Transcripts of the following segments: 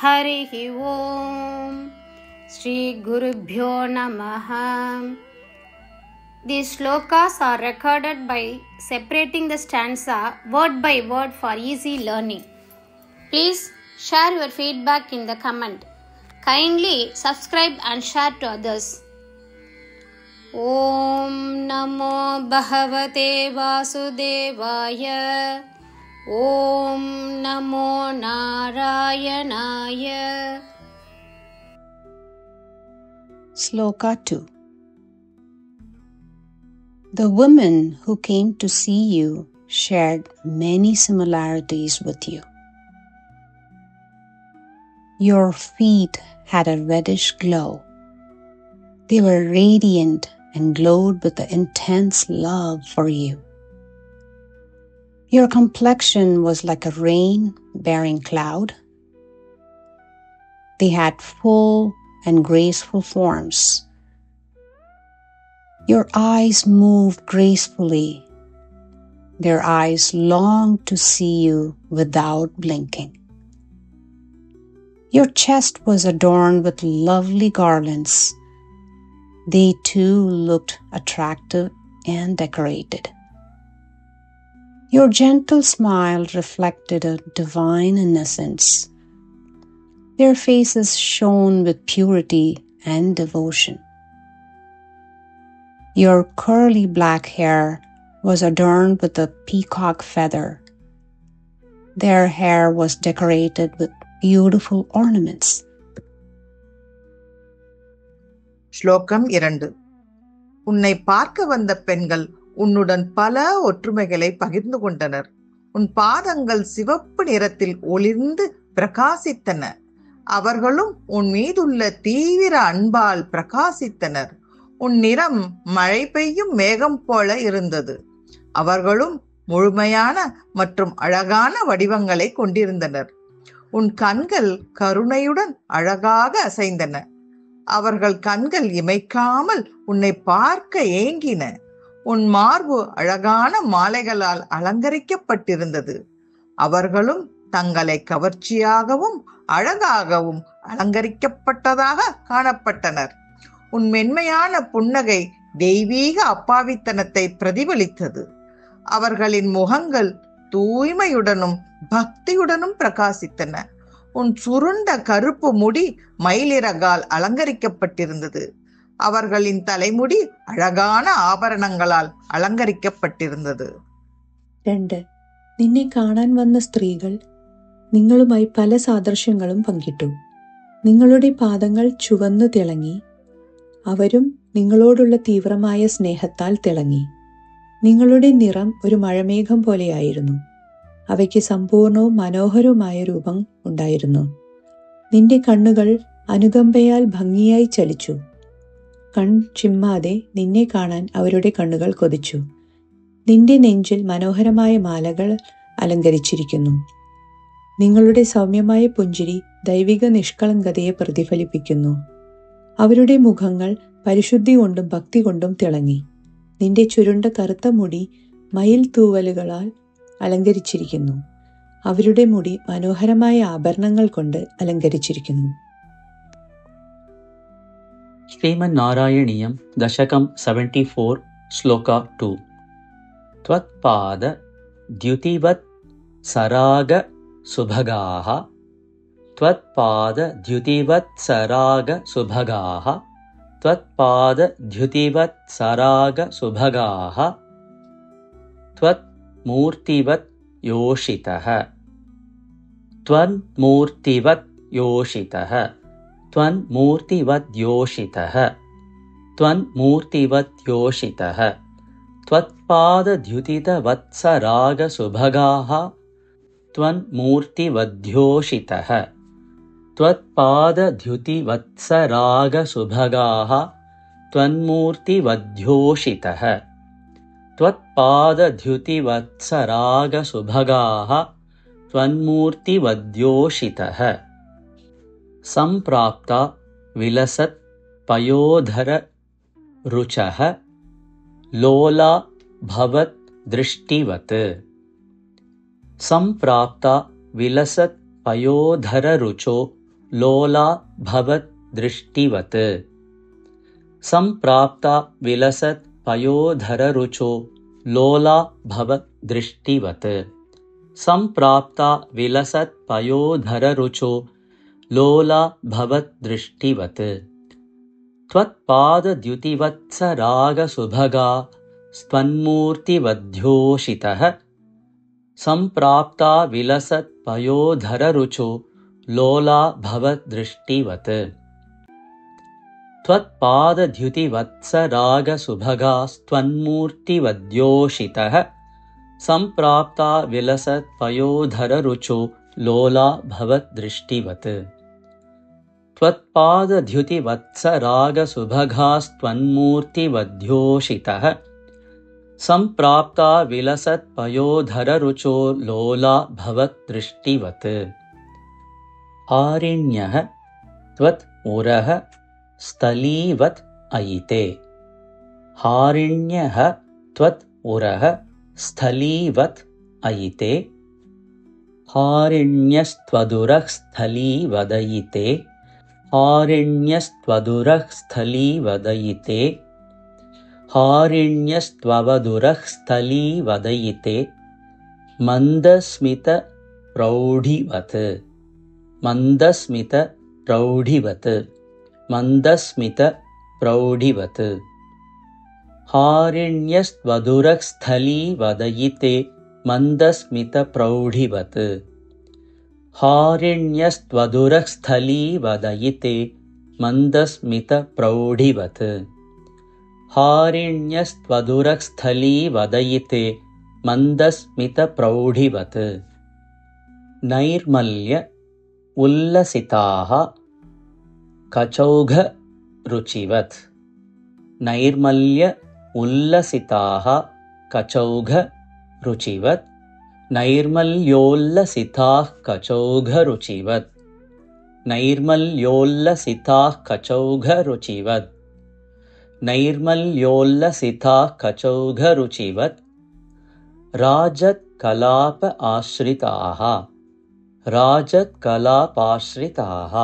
हरिः ओम श्री गुरुभ्यो नमः. These shlokas are recorded by separating the stanza word by word for easy learning. Please share your feedback in the comment. Kindly subscribe and share to others. Om Namo Bhagavate Vasudevaya. Om Namo Narayanaya. Sloka 2. The women who came to see you shared many similarities with you. Your feet had a reddish glow. They were radiant and glowed with an intense love for you. Your complexion was like a rain-bearing cloud. They had full and graceful forms. Your eyes moved gracefully. Their eyes longed to see you without blinking. Your chest was adorned with lovely garlands. They too looked attractive and decorated. Your gentle smile reflected a divine innocence. Their faces shone with purity and devotion. Your curly black hair was adorned with a peacock feather. Their hair was decorated with beautiful ornaments. ஸ்லோகம் 2. உன்னை பார்க்க வந்த பெண்கள் உன்னுடன் பல ஒற்றுமைகளை பகிர்ந்து கொண்டனர். உன் பாதங்கள் சிவப்பு நிறத்தில் ஒளிர்ந்து பிரகாசித்தன. அவர்களும் உன் மீதுள்ள தீவிர அன்பால் பிரகாசித்தனர். உன் நிறம் மழை பெய்யும் மேகம் போல இருந்தது. அவர்களும் முழுமையான மற்றும் அழகான வடிவங்களை கொண்டிருந்தனர். உன் கண்கள் கருணையுடன் அழகாக அசைந்தன. அவர்கள் கண்கள் இமைக்காமல் உன்னை பார்க்க ஏங்கின. உன் மார்பு அழகான மாலைகளால் அலங்கரிக்கப்பட்டிருந்தது. அவர்களும் தங்களை கவர்ச்சியாகவும் அழகாகவும் அலங்கரிக்கப்பட்டதாக காணப்பட்டனர். உன் மென்மையான புன்னகை தெய்வீக அப்பாவித்தனத்தை பிரதிபலித்தது. அவர்களின் முகங்கள் தூய்மையுடனும் பக்தியுடனும் பிரகாசித்தன. உன் சுருண்ட கருப்பு முடி மயிலிறகால் அலங்கரிக்கப்பட்டிருந்தது. அவர்களின் தலைமுடி அழகான ആഭരണങ്ങളാൽ അലങ്കരിക്കപ്പെട്ടിരുന്നത്. 2. നിന്നെ കാണാൻ വന്ന സ്ത്രീകൾ നിങ്ങളുമായി പല സാദൃശ്യങ്ങളും പങ്കിട്ടു. നിങ്ങളുടെ പാദങ്ങൾ ചുവന്നു തിളങ്ങി. അവരും നിങ്ങളോടുള്ള തീവ്രമായ സ്നേഹത്താൽ തിളങ്ങി. നിങ്ങളുടെ നിറം ഒരു മഴമേഘം പോലെയായിരുന്നു. അവയ്ക്ക് സമ്പൂർണവും മനോഹരവുമായ രൂപം ഉണ്ടായിരുന്നു. നിന്റെ കണ്ണുകൾ അനുകമ്പയാൽ ഭംഗിയായി ചലിച്ചു. കൺ ചിമ്മാതെ നിന്നെ കാണാൻ അവരുടെ കണ്ണുകൾ കൊതിച്ചു. നിന്റെ നെഞ്ചിൽ മനോഹരമായ മാലകൾ അലങ്കരിച്ചിരിക്കുന്നു. നിങ്ങളുടെ സൗമ്യമായ പുഞ്ചിരി ദൈവിക നിഷ്കളങ്കതയെ പ്രതിഫലിപ്പിക്കുന്നു. അവരുടെ മുഖങ്ങൾ പരിശുദ്ധി കൊണ്ടും ഭക്തി കൊണ്ടും തിളങ്ങി. നിന്റെ ചുരുണ്ട കറുത്ത മുടി മയിൽ തൂവലുകളാൽ അലങ്കരിച്ചിരിക്കുന്നു. അവരുടെ മുടി മനോഹരമായ ആഭരണങ്ങൾ കൊണ്ട് അലങ്കരിച്ചിരിക്കുന്നു. श्रीमन्नारायणीयं दशकं 74 श्लोका 2. त्वत्पाद द्युतिवत् सराग सुभगाः. त्वत्पाद द्युतिवत् सराग सुभगाः. त्वत्पाद द्युतिवत् सराग सुभगाः. त्वन्मूर्तिवत् योषितः. त्वन्मूर्तिवत् योषितः. त्वन्मूर्तिवद्योषितः. त्वन्मूर्तिवद्योषितः. त्वत्पादद्युतितवत्सरागसुभगाः. त्वन्मूर्तिवद्योषितः. त्वत्पादद्युतिवत्सरागसुभगाः. त्वन्मूर्तिवद्योषितः. त्वत्पादद्युतिवत्सरागसुभगाः. त्वन्मूर्तिवद्योषितः. सम्प्राप्ता विलसत् पयोधर रुचः. लोला भवत् दृष्टिवत्. सम्प्राप्ता विलसत् पयोधर रुचो लोला भवत् दृष्टिवत् सम्प्राप्ता विलसत् पयोधररुचो लोला भवत् दृष्टिवत् सम्प्राप्ता विलसत् पयोधररुचो लोला भवत् दृष्टिवत् त्वत्पादद्युतिवत्सरागसुभगा स्त्वन्मूर्तिवध्योषितः सम्प्राप्ता विलसत् पयोधररुचो लोला भवत् दृष्टिवत् त्वत्पादद्युतिवत्सरागसुभगा स्त्वन्मूर्तिवध्योषितः सम्प्राप्ता विलसत् पयोधररुचो लोला भवत् दृष्टिवत् त्वत्पादद्युतिवत्सरागसुभगास्त्वन्मूर्तिवध्योषितः सम्प्राप्ता विलसत् पयोधररुचो लोला भवत् दृष्टिवत् हारिण्यः त्वत् उरः स्थलीवत् अयिते हारिण्यः त्वत् उरः स्थलीवत् अयिते हारिण्यस्त्वदुरः स्थलीवदयिते हारिण्यस्त्वदुरः स्थलीवदयिते हारिण्यस्त्ववदुरः स्थलीवदयिते मन्दस्मितप्रौढिवत् मन्दस्मितप्रौढिवत् मन्दस्मितप्रौढिवत् हारिण्यस्त्वदुरः स्थलीवदयिते मन्दस्मितप्रौढिवत् हारिण्यस्त्वदुरः स्थलीवदयिते मन्दस्मितप्रौढिवत् हारिण्यस्त्वदुरः स्थलीवदयिते मन्दस्मितप्रौढिवत् नैर्मल्य उल्लसिताः कचौघरुचिवत् नैर्मल्य उल्लसिताः कचौघरुचिवत् नैर्मल्योल्लसिताः कचौघरुचिवत् नैर्मल्योल्लसिताः कचौघरुचिवत् नैर्मल्योल्लसिताः कचौघरुचिवत् राजत्कलाप आश्रिताः राजत्कलापाश्रिताः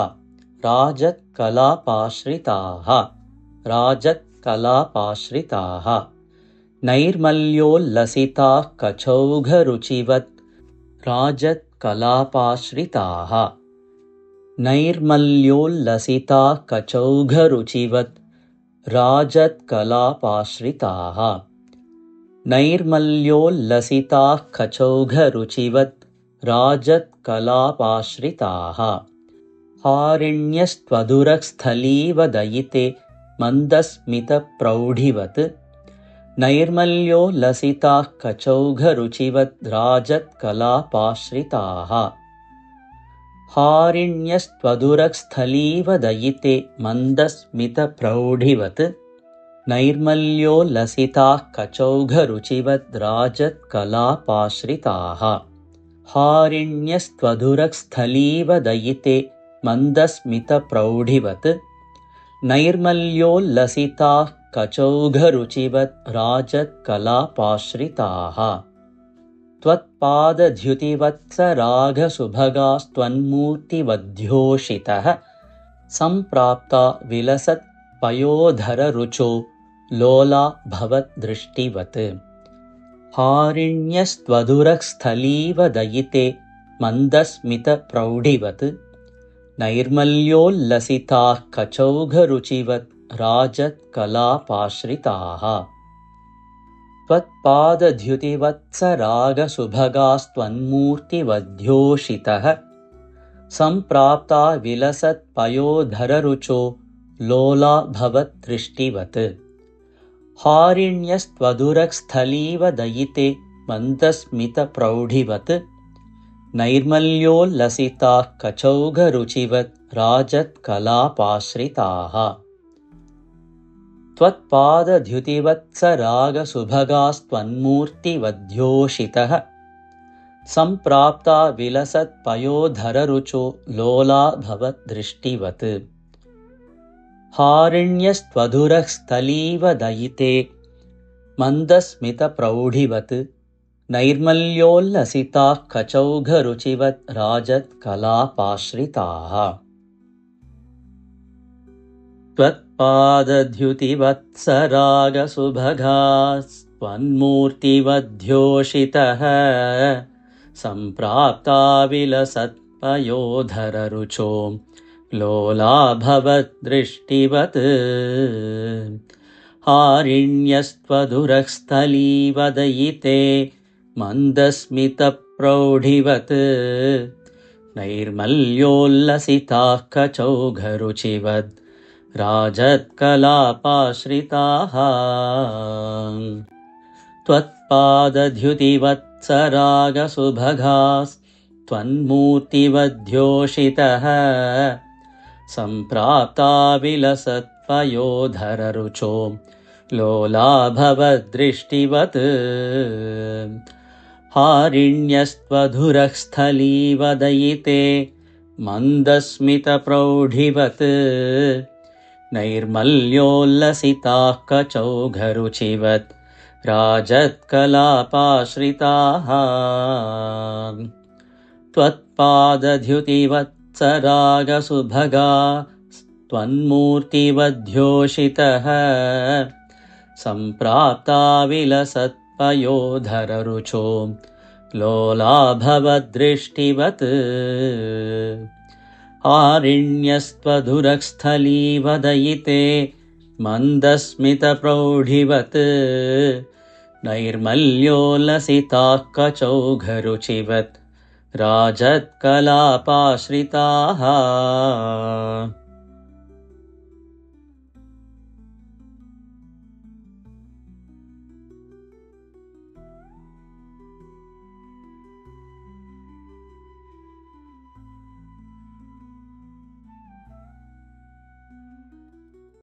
राजत्कलापाश्रिताः राजत्कलापाश्रिताः नैर्मल्योल्लसिताः कचौघरुचिवत् राजत्कलापाश्रिताः नैर्मल्योल्लसिताः कचौघरुचिवत् राजत्कलापाश्रिताः नैर्मल्योल्लसिताः कचौघरुचिवत् राजत्कलापाश्रिताः हारिण्यस्त्वदुरः स्थलीवदयिते मन्दस्मितप्रौढिवत् नैर्मल्योल्लसिताः कचौघरुचिवत् राजत्कलापाश्रिताः हारिण्यस्त्वदुरः स्थलीवदयिते मन्दस्मितप्रौढिवत् नैर्मल्योल्लसिताः कचौघरुचिवत् राजत्कलापाश्रिताः हारिण्यस्त्वदुरः स्थलीवदयिते मन्दस्मितप्रौढिवत् नैर्मल्योल्लसिताः कचौघरुचिवत् राजत्कलापाश्रिताः त्वत्पादद्युतिवत्सरागसुभगास्त्वन्मूर्तिवध्योषितः सम्प्राप्ता विलसत् पयोधररुचो लोला भवत् दृष्टिवत् हारिण्यस्त्वदुरः स्थलीवदयिते मन्दस्मितप्रौढिवत् नैर्मल्योल्लसिताः कचौघरुचिवत् राजत्कलापाश्रिताः त्वत्पादद्युतिवत्सरागसुभगास्त्वन्मूर्तिवध्योषितः सम्प्राप्ता विलसत् पयोधररुचो लोला भवत् दृष्टिवत् हारिण्यस्त्वदुरः स्थलीवदयिते मन्दस्मितप्रौढिवत् नैर्मल्योल्लसिताः कचौघरुचिवत् राजत्कलापाश्रिताः त्वत्पादद्युतिवत्सरागसुभगास्त्वन्मूर्तिवध्योषितः सम्प्राप्ता विलसत् पयोधररुचो लोला भवत् दृष्टिवत् हारिण्यस्त्वदुरः स्थलीवदयिते मन्दस्मितप्रौढिवत् नैर्मल्योल्लसिताः कचौघरुचिवत् राजत्कलापाश्रिताः त्वत्पादद्युतिवत्सरागसुभगास्त्वन्मूर्तिवद्योषितः सम्प्राप्ता विलसत्पयोधररुचो लोलाभवद्दृष्टिवत् हारिण्यस्त्वधुरस्थलीवदयिते मन्दस्मितप्रौढिवत् नैर्मल्योल्लसिताः कचौघरुचिवद् राजत्कलापाश्रिताः त्वत्पादद्युतिवत्सरागसुभगास्त्वन्मूर्तिवद्योषितः सम्प्राप्ता विलसत्पयोधररुचो लोलाभवद्दृष्टिवत् हारिण्यस्त्वधुरः स्थलीवदयिते मन्दस्मितप्रौढिवत् नैर्मल्योल्लसिताः कचौघरुचिवत् राजत्कलापाश्रिताः त्वत्पादद्युतिवत्सरागसुभगास्त्वन्मूर्तिवद्योषितः सम्प्राप्ता विलसत्पयोधररुचो लोलाभवद्दृष्टिवत् हारिण्यस्त्वधुरः स्थलीवदयिते मन्दस्मितप्रौढिवत् नैर्मल्योल्लसिताः कचौघरुचिवत् राजत्कलापाश्रिताः